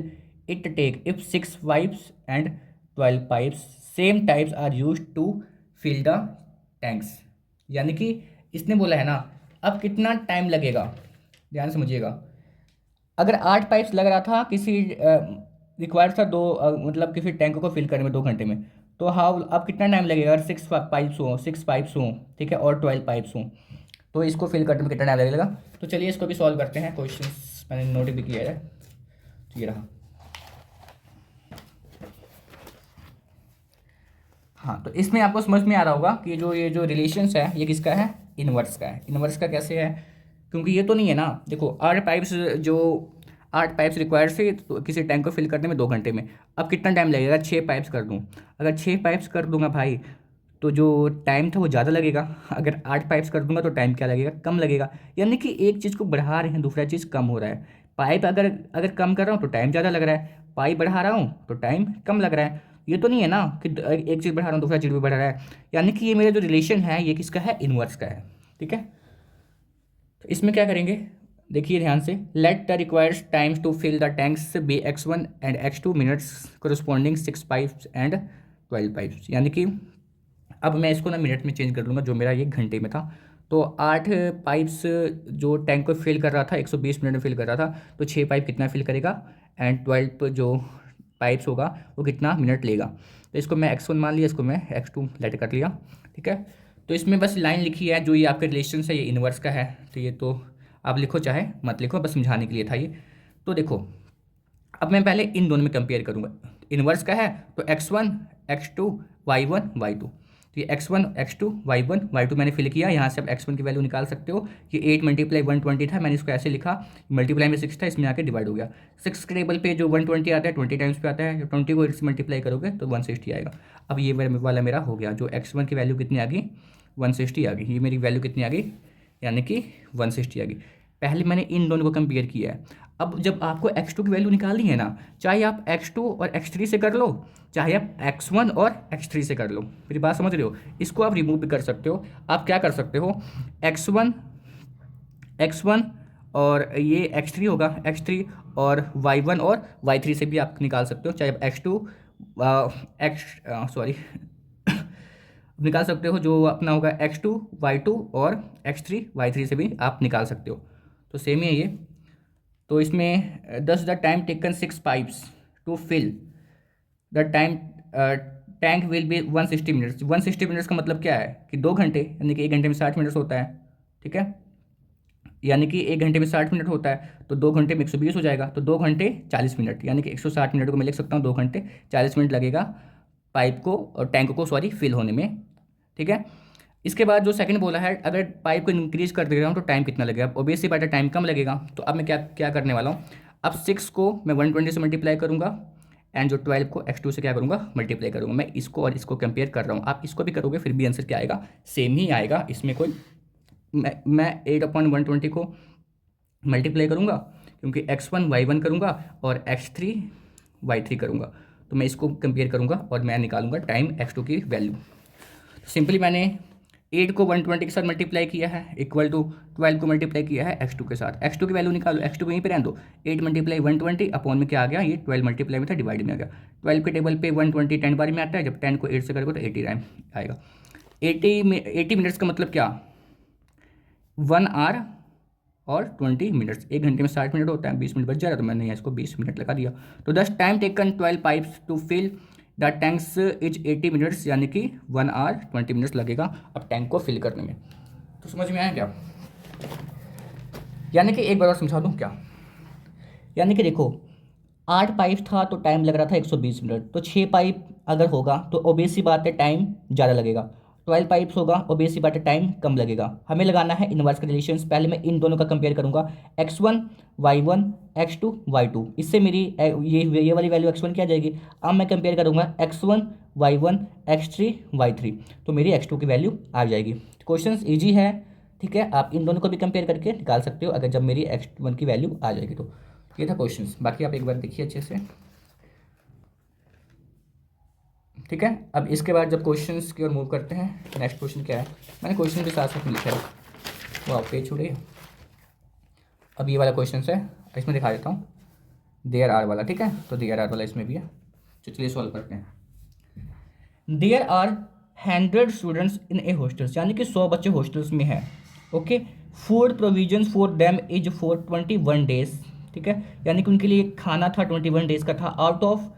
it take if 6 pipes and 12 pipes same types are use to fill the tanks, यानी कि इसने बोला है ना, अब कितना टाइम लगेगा, ध्यान समझिएगा। अगर 8 पाइप्स लग रहा था किसी रिक्वायर्ड था मतलब किसी टैंक को फिल करने में 2 घंटे में, तो हाउ अब कितना टाइम लगेगा, अगर 6 पाइप्स हों, ठीक है, और 12 पाइप्स हों, तो इसको फिल करने में कितना टाइम लगेगा। तो चलिए इसको भी सॉल्व करते हैं। क्वेश्चंस मैंने नोट भी किया है, तो ये रहा। हाँ, तो इसमें आपको समझ में आ रहा होगा कि ये जो रिलेशंस है ये किसका है, इनवर्स का है। इनवर्स का कैसे है, क्योंकि ये तो नहीं है ना, देखो 8 पाइप्स रिक्वायर्ड से तो किसी टैंक को फिल करने में 2 घंटे में, अब कितना टाइम लगेगा, 6 पाइप्स कर दूँ, अगर 6 पाइप्स कर दूंगा भाई तो जो टाइम था वो ज़्यादा लगेगा, अगर 8 पाइप्स कर दूंगा तो टाइम क्या लगेगा, कम लगेगा। यानी कि एक चीज़ को बढ़ा रहे हैं, दूसरा चीज़ कम हो रहा है। पाइप अगर अगर कम कर रहा हूँ तो टाइम ज़्यादा लग रहा है, पाइप बढ़ा रहा हूँ तो टाइम कम लग रहा है। ये तो नहीं है ना कि एक चीज़ बढ़ा रहा हूँ दूसरा चीज़ भी बढ़ रहा है, यानी कि ये मेरा जो रिलेशन है ये किसका है, इन्वर्स का है। ठीक है, तो इसमें क्या करेंगे, देखिए ध्यान से, let the required times to fill the tanks be x1 and x2 minutes corresponding 6 pipes and 12 pipes, यानी कि अब मैं इसको ना मिनट में चेंज कर दूंगा, जो मेरा ये घंटे में था। तो 8 पाइप्स जो टैंक को फिल कर रहा था 120 मिनट में फिल कर रहा था, तो 6 पाइप कितना फिल करेगा, एंड 12 जो पाइप्स होगा वो कितना मिनट लेगा। तो इसको मैं x1 मान लिया, इसको मैं x2 लेट कर लिया। ठीक है, तो इसमें बस लाइन लिखी है, जो ये आपके रिलेशन है ये इन्वर्स का है, तो ये तो आप लिखो चाहे मत लिखो, बस समझाने के लिए था ये। तो देखो, अब मैं पहले इन दोनों में कंपेयर करूंगा, इन्वर्स का है तो x1 x2 y1 y2, तो ये x1 x2 y1 y2 मैंने फिल किया। यहाँ से आप x1 की वैल्यू निकाल सकते हो, ये 8 मल्टीप्लाई 120 था, मैंने इसको ऐसे लिखा, मल्टीप्लाई में 6 था, इसमें आके डिवाइड हो गया। 6 के टेबल पे जो 120 आता है 20 टाइम्स पे आता है, 20 को 8 से मल्टीप्लाई करोगे तो 160 आएगा। अब ये वाला मेरा हो गया, जो x1 की वैल्यू कितनी आ गई, 160 आ गई, ये मेरी वैल्यू कितनी आ गई, यानी कि 160 आ गई। पहले मैंने इन दोनों को कंपेयर किया है। अब जब आपको x2 की वैल्यू निकालनी है ना, चाहे आप x2 और x3 से कर लो, चाहे आप x1 और x3 से कर लो, मेरी बात समझ रहे हो, इसको आप रिमूव भी कर सकते हो। आप क्या कर सकते हो, x1 और ये x3 होगा, x3 और y1 और y3 से भी आप निकाल सकते हो, चाहे आप x2 सॉरी निकाल सकते हो, जो अपना होगा x2 y2 और x3 y3 से भी आप निकाल सकते हो, तो सेम ही है ये। तो इसमें 10 the time taken 6 pipes to fill the time tank will be 160 minutes. 160 minutes का मतलब क्या है कि 2 घंटे, यानी कि 1 घंटे में 60 मिनट्स होता है। ठीक है, यानी कि 1 घंटे में 60 मिनट होता है, तो 2 घंटे में 120 हो जाएगा, तो 2 घंटे 40 मिनट, यानी कि 160 मिनट को मैं लिख सकता हूँ 2 घंटे 40 मिनट लगेगा पाइप को और टैंक को सॉरी फिल होने में। ठीक है, इसके बाद जो सेकंड बोला है, अगर पाइप को इंक्रीज कर दे रहा हूँ तो टाइम कितना लगेगा, ऑब्वियसली बात है टाइम कम लगेगा। तो अब मैं क्या क्या करने वाला हूँ, अब 6 को मैं 120 से मल्टीप्लाई करूँगा, एंड जो 12 को x2 से क्या करूँगा, मल्टीप्लाई करूँगा। मैं इसको और इसको कंपेयर कर रहा हूँ, आप इसको भी करोगे फिर भी आंसर क्या आएगा, सेम ही आएगा। इसमें कोई मैं 8/120 को मल्टीप्लाई करूँगा, क्योंकि x1 y1 करूँगा और x3 y3 करूँगा, तो मैं इसको कंपेयर करूँगा और मैं निकालूंगा टाइम x2 की वैल्यू। सिंपली मैंने 8 को 120 के साथ मल्टीप्लाई किया है, इक्वल टू 12 को मल्टीप्लाई किया है x2 के साथ। x2 की वैल्यू निकालो, x2 को यहीं पे रहने दो, 8 मल्टीप्लाई 120 अपॉन में क्या आ गया, ये 12 मल्टीप्लाई में था, डिवाइड में आ गया। 12 के टेबल पे 120 10 बार में आता है, जब 10 को 8 से करोगे तो 80 टाइम आएगा। 80 मिनट्स का मतलब क्या, 1 आवर और 20 मिनट्स, 1 घंटे में 60 मिनट होता है, 20 मिनट बच जा रहा, तो मैंने इसको 20 मिनट लगा दिया। तो दस time taken 12 pipes to fill the tanks is 80 minutes, यानी कि 1 आवर 20 मिनट्स लगेगा अब टैंक को फिल करने में। तो समझ में आया क्या, यानी कि एक बार और समझा दूँ क्या, यानी कि देखो 8 पाइप था तो टाइम लग रहा था 120 मिनट, तो 6 पाइप अगर होगा तो ऑब्वियस सी बात है टाइम ज़्यादा लगेगा, 12 पाइप्स होगा ऑब्वियस सी बात है टाइम कम लगेगा। हमें लगाना है इनवर्स के रिलेशंस, पहले मैं इन दोनों का कंपेयर करूंगा, x1 y1 x2 y2, इससे मेरी ये वाली वैल्यू x1 की आ जाएगी। अब मैं कंपेयर करूंगा x1 y1 x3 y3, तो मेरी x2 की वैल्यू आ जाएगी। क्वेश्चन ईजी है, ठीक है, आप इन दोनों को भी कंपेयर करके निकाल सकते हो अगर जब मेरी x1 की वैल्यू आ जाएगी तो। ये था क्वेश्चन, बाकी आप एक बार देखिए अच्छे से। ठीक है, अब इसके बाद जब क्वेश्चंस की ओर मूव करते हैं, नेक्स्ट क्वेश्चन क्या है, मैंने क्वेश्चन के साथ साथ लिखा है, वो आप पेज छोड़िए। अब ये वाला क्वेश्चन है, इसमें दिखा देता हूँ, देयर आर वाला। ठीक है, तो देयर आर वाला इसमें भी है, तो चलिए सॉल्व करते हैं। There are 100 students in a hostels, यानी कि 100 बच्चे हॉस्टल्स में हैं। Okay, food provisions for them is for 21 days. ठीक है, यानी कि उनके लिए खाना था 21 डेज का था, आउट ऑफ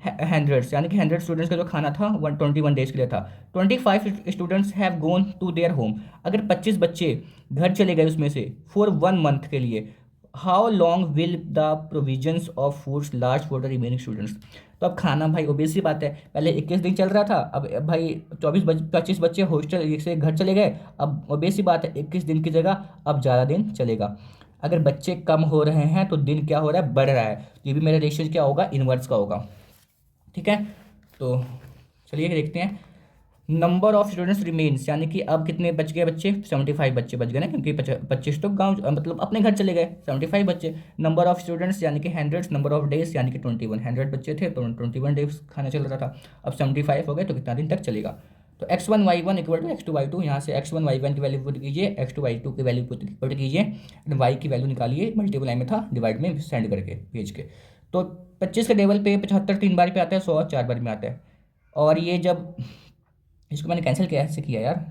100, यानी कि 100 स्टूडेंट्स का जो खाना था 121 डेज के लिए था। 25 students have gone to their home, अगर 25 बच्चे घर चले गए उसमें से फॉर 1 मंथ के लिए, how long will the provisions of foods last for the remaining students. तो अब खाना भाई ओबियसली बात है, पहले 21 दिन चल रहा था, अब भाई 25 बच्चे हॉस्टल से घर चले गए, अब ओबियसली बात है 21 दिन की जगह अब ज़्यादा दिन चलेगा। अगर बच्चे कम हो रहे हैं तो दिन क्या हो रहा है, बढ़ रहा है, तो ये भी मेरा रेशियो क्या होगा, इनवर्स का होगा। ठीक है, तो चलिए देखते हैं। नंबर ऑफ स्टूडेंट्स रिमेन्स, यानी कि अब कितने बच गए बच्चे, 75 बच्चे बच गए ना, क्योंकि 25 तो गाँव मतलब अपने घर चले गए, 75 बच्चे। नंबर ऑफ स्टूडेंट्स यानी कि हंड्रेड्स, नंबर ऑफ डेज यानी कि 21, 100 बच्चे थे तो 21 डेज खाना चल रहा था। अब 75 हो गए तो कितना दिन तक चलेगा। तो x1 y1 equal to x2 y2, यहाँ से x1 y1 की वैल्यू पुट कीजिए, x2 y2 की वैल्यू पुट कीजिए, y की वैल्यू निकालिए, मल्टीप्लाई में था, डिवाइड में सेंड करके भेज के। तो 25 के टेबल पे 75 3 बार पे आता है, 100 4 बार में आता है। और ये जब इसको मैंने कैंसिल किया, ऐसे किया यार,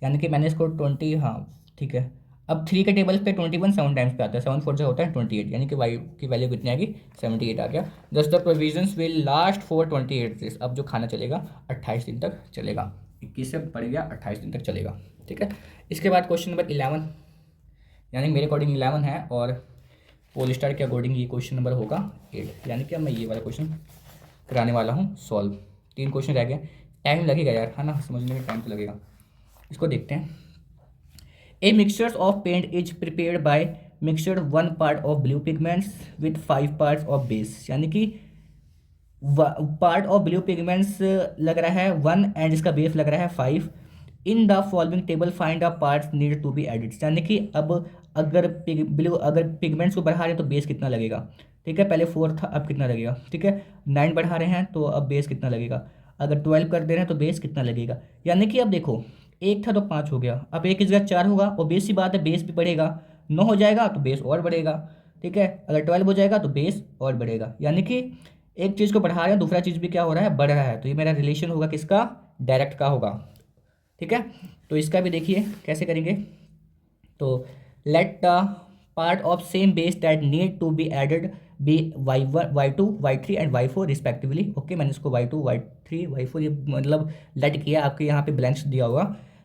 यानी कि मैंने इसको 20, हाँ ठीक है। अब 3 के टेबल पे 21 7 टाइम्स पे आता है, 7 4 जो होता है 28, यानी कि वाई की वैल्यू कितनी आ गई, 78 आ गया। दस the provisions will last for 28 days, अब जो खाना चलेगा 28 दिन तक चलेगा, 21 से बढ़ गया 28 दिन तक चलेगा। ठीक है। इसके बाद क्वेश्चन नंबर 11, यानी मेरे अकॉर्डिंग 11 है और पोलिस्टार के अकॉर्डिंग ये क्वेश्चन नंबर होगा 8, यानी कि अब मैं ये वाला क्वेश्चन कराने वाला हूँ सॉल्व। 3 क्वेश्चन रह गए, टाइम लगेगा यार, है ना, समझने में टाइम तो लगेगा। इसको देखते हैं। A mixture of paint is prepared by mixture 1 part of blue pigments with 5 parts of base, यानी कि पार्ट ऑफ ब्लू पिगमेंट्स लग रहा है 1 एंड इसका बेस लग रहा है 5। In the following table find the parts need to be added, यानी कि अब अगर ब्लू अगर पिगमेंट्स को बढ़ा रहे हैं तो बेस कितना लगेगा। ठीक है, पहले 4 था, अब कितना लगेगा। ठीक है, 9 बढ़ा रहे हैं तो अब बेस कितना लगेगा। अगर 12 कर दे रहे हैं तो बेस कितना लगेगा। यानी कि अब देखो, एक था तो 5 हो गया, अब एक की जगह 4 होगा, और बेस सी बात है, बेस भी बढ़ेगा। 9 हो जाएगा तो बेस और बढ़ेगा। ठीक है, अगर 12 हो जाएगा तो बेस और बढ़ेगा, यानी कि एक चीज़ को बढ़ा रहे हैं, दूसरा चीज़ भी क्या हो रहा है, बढ़ रहा है। तो ये मेरा रिलेशन होगा किसका, डायरेक्ट का होगा। ठीक है, तो इसका भी देखिए कैसे करेंगे। तो let the part of same base that need to be added be y1 y2 y3 and y4 respectively. Okay, मैंने इसको y2 y3 y4 ये मतलब लेट किया, आपके यहाँ पे ब्लैंक्स दिया होगा।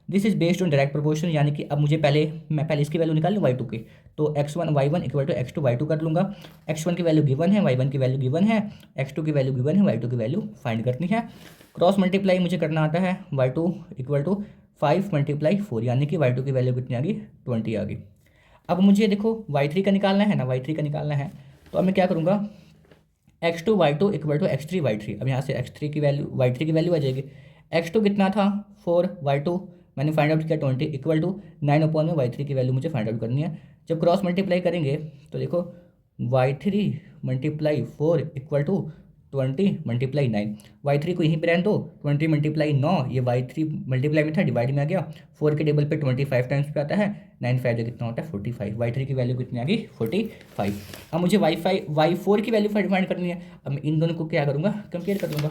This is based on direct proportion, यानी कि अब मुझे मैं पहले इसकी वैल्यू निकाल लूँ y2 की, तो x1 y1 equal to x2 y2 कर लूँगा। x1 की वैल्यू गिवन है, y1 की वैल्यू गिवन है, x2 की वैल्यू गिवन है, y2 की वैल्यू फाइंड करनी है। क्रॉस मल्टीप्लाई मुझे करना आता है, y2 इक्वल टू 5 मल्टीप्लाई 4, यानी कि y2 की वैल्यू कितनी आ गई, 20 आ गई। अब मुझे देखो y3 का निकालना है ना, y3 का निकालना है, तो अब मैं क्या करूँगा, x2 y2 equal to x3 y3। अब यहाँ से x3 की वैल्यू y3 की वैल्यू आ जाएगी। x2 कितना था 4, y2 मैंने फाइंड आउट किया 20 इक्वल टू 9 अपॉन में y3 की वैल्यू मुझे फाइंड आउट करनी है। जब क्रॉस मल्टीप्लाई करेंगे तो देखो y3 multiply 4 equal to 20 multiply 9, y3 को यहीं पे रहने दो, 20 मल्टीप्लाई 9, ये y3 मल्टीप्लाई में था, डिवाइड में आ गया। 4 के टेबल पे 25 टाइम्स पे आता है, 9 5 कितना होता है 45, y3 की वैल्यू कितनी आ गई 45। अब मुझे y4 की वैल्यू फाइंड करनी है। अब मैं इन दोनों को क्या करूँगा, कंपेयर कर दूँगा।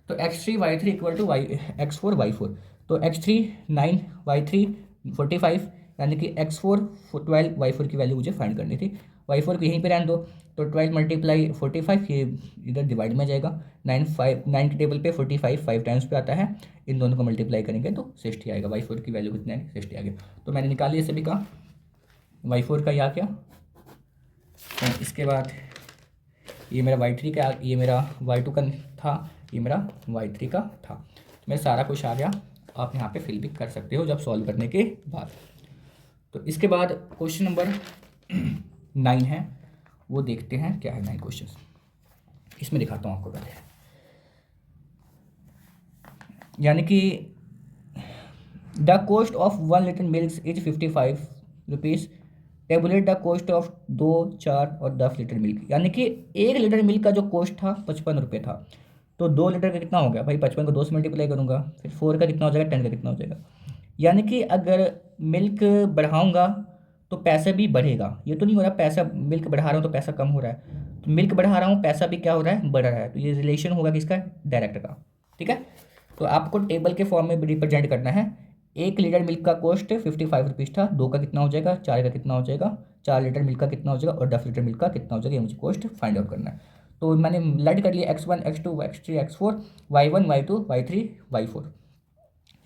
तो x3 y3 equal to x4 y4, तो x3 9 y3 45, यानी कि x4 12 y4 की वैल्यू मुझे फाइंड करनी थी। y4 को यहीं पे रहने दो, तो 12 मल्टीप्लाई 45, ये इधर डिवाइड में जाएगा। 9 के टेबल पे 45 5 टाइम्स पे आता है, इन दोनों को मल्टीप्लाई करेंगे तो 60 आएगा। y4 की वैल्यू कितनी आएगी, 60 आ गया। तो मैंने निकाल लिया सभी का, y4 का या क्या। और इसके बाद ये मेरा y3 का, ये मेरा y2 का था, ये मेरा y3 का था। तो मेरा सारा कुछ आ गया, आप यहाँ पे फिल भी कर सकते हो जब सॉल्व करने के बाद। तो इसके बाद क्वेश्चन नंबर 9 है, वो देखते हैं क्या है 9 क्वेश्चन। इसमें दिखाता हूँ आपको पहले, यानी कि the cost of 1 litre milk is 55 rupees, tablet the cost of 2 4 और 10 लीटर मिल्क, यानी कि 1 लीटर मिल्क का जो कॉस्ट था 55 रुपये था, तो 2 लीटर का कितना हो गया भाई, 55 को 2 से मल्टीप्लाई करूँगा, फिर 4 का कितना हो जाएगा, 10 का कितना हो जाएगा। यानी कि अगर मिल्क बढ़ाऊँगा तो पैसा भी बढ़ेगा, ये तो नहीं हो रहा पैसा मिल्क बढ़ा रहा हूँ तो पैसा कम हो रहा है, तो मिल्क बढ़ा रहा हूँ पैसा भी क्या हो रहा है, बढ़ रहा है। तो ये रिलेशन होगा किसका, डायरेक्ट का। ठीक है, तो आपको टेबल के फॉर्म में भी रिप्रेजेंट करना है। 1 लीटर मिल्क का कॉस्ट 55 रुपीज़ था, 2 का कितना हो जाएगा, 4 का कितना हो जाएगा, 4 लीटर मिल्क का कितना हो जाएगा, और 10 लीटर मिल्क का कितना हो जाएगा, ये मुझे कॉस्ट फाइंड आउट करना है। तो मैंने लेट कर लिया x1 x2 x3 x4 y1 y2 y3 y4,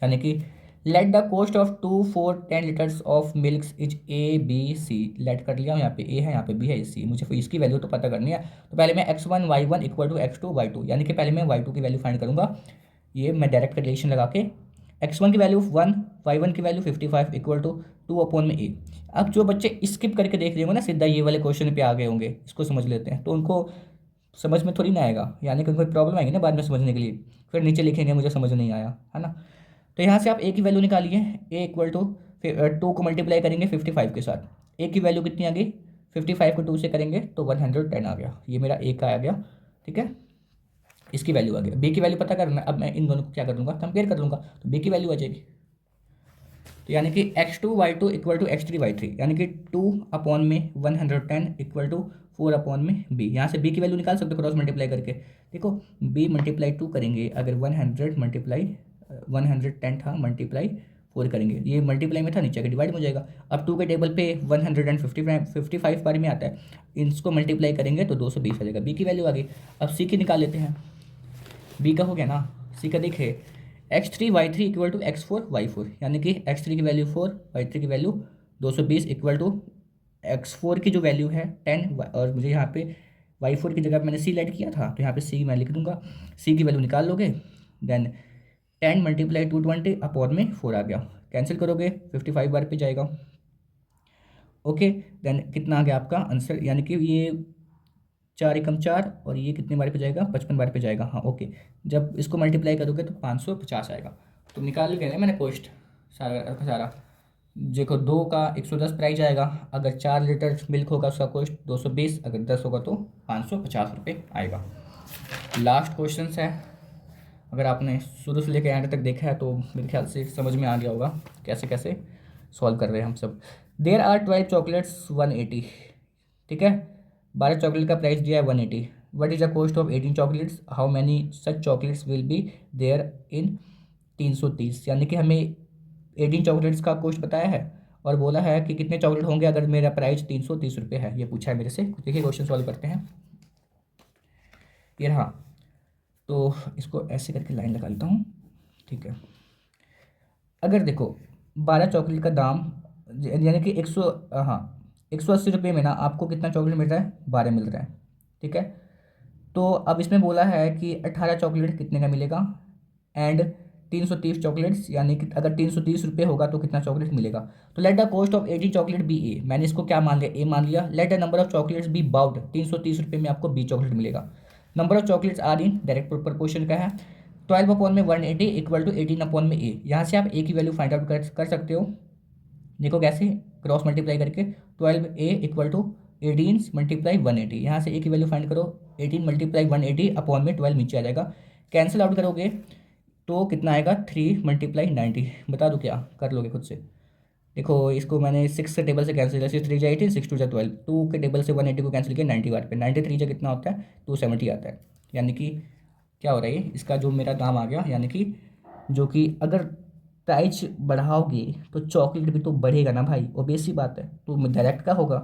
यानी कि let the cost of 2 4 10 litres of milk is A B C. Let कर लिया, यहाँ पे ए है, यहाँ पे बी है, सी, मुझे फिर इसकी वैल्यू तो पता करनी है। तो पहले मैं x1 y1 equal to x2 y2, यानी कि पहले मैं y2 की वैल्यू फाइंड करूँगा। ये मैं डायरेक्ट रिलेशन लगा के, x1 की वैल्यू 1, y1 की वैल्यू 55 इक्वल टू 2 अपॉन में ए। अब जो बच्चे स्किप करके देख रहे होंगे ना, सीधा ये वाले क्वेश्चन पे आ गए होंगे, इसको समझ लेते हैं, तो उनको समझ में थोड़ी ना आएगा, यानी कि कोई प्रॉब्लम आएगी ना बाद में समझने के लिए, फिर नीचे लिखेंगे मुझे समझ नहीं आया, है ना। तो यहाँ से आप ए की वैल्यू निकालिए, ए इक्वल टू 2 को मल्टीप्लाई करेंगे 55 के साथ। ए की वैल्यू कितनी आ गई, 55 को 2 से करेंगे तो 110 आ गया, ये मेरा ए का आ गया, ठीक है। इसकी वैल्यू आ गई। बी की वैल्यू पता करना, अब मैं इन दोनों को क्या कर दूंगा, कंपेयर कर लूँगा, तो बी की वैल्यू आ जाएगी। तो यानी कि x2 y2 equal to x3 y3, यानी कि 2/110 इक्वल टू 4 में b। यहाँ से b की वैल्यू निकाल सकते हो क्रॉस मल्टीप्लाई करके। देखो b मल्टीप्लाई 2 करेंगे, अगर 100 मल्टीप्लाई 110 था, मल्टीप्लाई 4 करेंगे, ये मल्टीप्लाई में था, नीचे के डिवाइड हो जाएगा। अब 2 के टेबल पे 155 बार में आता है, इसको मल्टीप्लाई करेंगे तो 220 आ जाएगा, बी की वैल्यू आ गई। अब सी की निकाल लेते हैं, बी का हो गया ना। सी का देखिए x3 y3 equal to x4 y4, यानी कि x3 की वैल्यू 4, y3 की वैल्यू 220 इक्वल टू x4 की जो वैल्यू है 10, और मुझे यहाँ पे y4 की जगह मैंने सी ऐड किया था, तो यहाँ पे सी मैं लिख दूंगा। सी की वैल्यू निकाल लोगे, देन 10 मल्टीप्लाई 220 अपॉन में 4 आ गया, कैंसिल करोगे 55 बार पे जाएगा। ओके, देन कितना आ गया आपका आंसर, यानी कि ये 4 एकम 4, और ये कितने बार पे जाएगा, 55 बार पे जाएगा। हाँ ओके, जब इसको मल्टीप्लाई करोगे तो 550 आएगा। तो निकाल के मैंने पोस्ट सारा का सारा। देखो 2 का 110 प्राइस आएगा, अगर 4 लीटर मिल्क होगा उसका कॉस्ट 220, अगर 10 होगा तो 550 रुपये आएगा। लास्ट क्वेश्चन है, अगर आपने शुरू से लेकर एंड तक देखा है तो मेरे ख्याल से समझ में आ गया होगा कैसे कैसे सॉल्व कर रहे हैं हम सब। देयर आर 12 चॉकलेट्स 180, ठीक है, 12 चॉकलेट का प्राइस दिया है 180। What is the cost of 18 chocolates, how many such chocolates will be there in 330, यानी कि हमें 18 चॉकलेट्स का कॉस्ट बताया है और बोला है कि कितने चॉकलेट होंगे अगर मेरा प्राइस 330 रुपये है, ये पूछा है मेरे से। देखिए क्वेश्चन सॉल्व करते हैं। ये रहा, तो इसको ऐसे करके लाइन लगा लेता हूँ, ठीक है। अगर देखो 12 चॉकलेट का दाम, यानी कि 180 रुपये में ना आपको कितना चॉकलेट मिल रहा है, 12 मिल रहा है, ठीक है। तो अब इसमें बोला है कि 18 चॉकलेट कितने का मिलेगा, एंड 330 चॉकलेट्स, यानी कि अगर 330 रुपये होगा तो कितना चॉकलेट मिलेगा। तो let the cost of 18 chocolate be a, मैंने इसको क्या मान लिया, ए मान लिया। Let the number of chocolates be बाउट, 330 रुपये में आपको बी चॉकलेट मिलेगा। Number of chocolates are in direct proportion का है, 12 अपॉन में 180 इक्वल टू 18 अपॉन में ए। यहाँ से आप ए की वैल्यू फाइंड आउट कर सकते हो। देखो कैसे, क्रॉस मल्टीप्लाई करके 12a इक्वल टू 18 मल्टीप्लाई 180, यहाँ से ए की वैल्यू फाइंड करो, 18 मल्टीप्लाई 180 अपॉन में 12 नीचे आ जाएगा, कैंसिल आउट करोगे तो कितना आएगा, 3 मल्टीप्लाई 90। बता दो क्या, कर लोगे खुद से। देखो इसको मैंने 6 के टेबल से कैंसिल किया, 6 3 जा 18, 6 2 जा 12, 2 के टेबल से 180 को कैंसिल किया 90 बार पे, 93 जा कितना होता है, 270 आता है। यानी कि क्या हो रहा है, इसका जो मेरा दाम आ गया, यानी कि जो कि अगर प्राइस बढ़ाओगे तो चॉकलेट भी तो बढ़ेगा ना भाई, ऑब्वियस सी बात है, तो डायरेक्ट का होगा,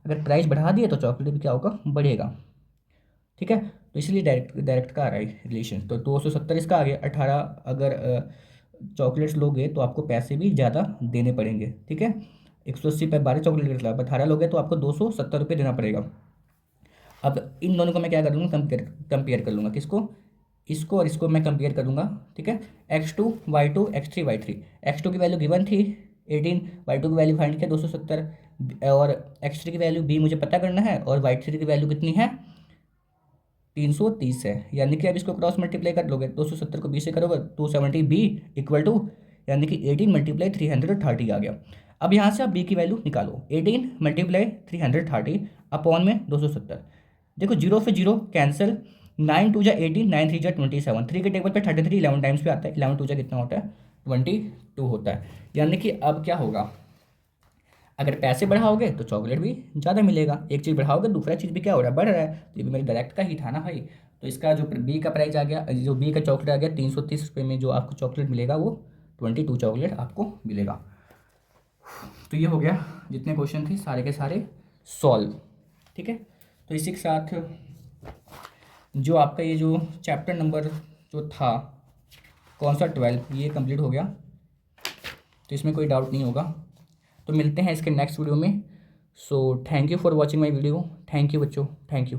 अगर प्राइस बढ़ा दिए तो चॉकलेट भी क्या होगा, बढ़ेगा, ठीक है। तो इसलिए डायरेक्ट डायरेक्ट का आ रहा है रिलेशन। तो 270 इसका आ गया। 18 अगर चॉकलेट्स लोगे तो आपको पैसे भी ज़्यादा देने पड़ेंगे, ठीक है। 180 पे 12 चॉकलेट के खिलाफ 18 लोगे तो आपको 270 रुपये देना पड़ेगा। अब इन दोनों को मैं क्या कर लूँगा, कंपेयर कर लूँगा, किसको, इसको और इसको मैं कंपेयर करूँगा, ठीक है। x2 y2 x3 y3, x2 की वैल्यू गिवन थी 18, y2 की वैल्यू फाइंड किया 270, और x3 की वैल्यू b मुझे पता करना है, और y3 की वैल्यू कितनी है, 330 है। यानी कि अब इसको क्रॉस मल्टीप्लाई कर लोगे, 270 को b से करोगे 270 b इक्वल टू, यानी कि 18 मल्टीप्लाई 330 आ गया। अब यहाँ से आप b की वैल्यू निकालो, 18 मल्टीप्लाई 330 अपॉन में 270। देखो जीरो से जीरो कैंसिल, 9 2 जा 18, 9 3 जा 27, 3 के टेबल पे 33 11 टाइम्स पे आता है, 11 2 जा कितना होता है, 22 होता है। यानी कि अब क्या होगा, अगर पैसे बढ़ाओगे तो चॉकलेट भी ज़्यादा मिलेगा, एक चीज़ बढ़ाओगे दूसरा चीज़ भी क्या हो रहा है, बढ़ रहा है, तो ये भी मेरे डायरेक्ट का ही था ना भाई। तो इसका जो बी का प्राइस आ गया, जो बी का चॉकलेट आ गया 330 रुपये में, जो आपको चॉकलेट मिलेगा वो 22 चॉकलेट आपको मिलेगा। तो ये हो गया, जितने क्वेश्चन थे सारे के सारे सॉल्व, ठीक है। तो इसी के साथ जो आपका ये जो चैप्टर नंबर जो था कौन सा 12, ये कंप्लीट हो गया, तो इसमें कोई डाउट नहीं होगा। तो मिलते हैं इसके नेक्स्ट वीडियो में। So thank you for watching my video, thank you बच्चों, थैंक यू।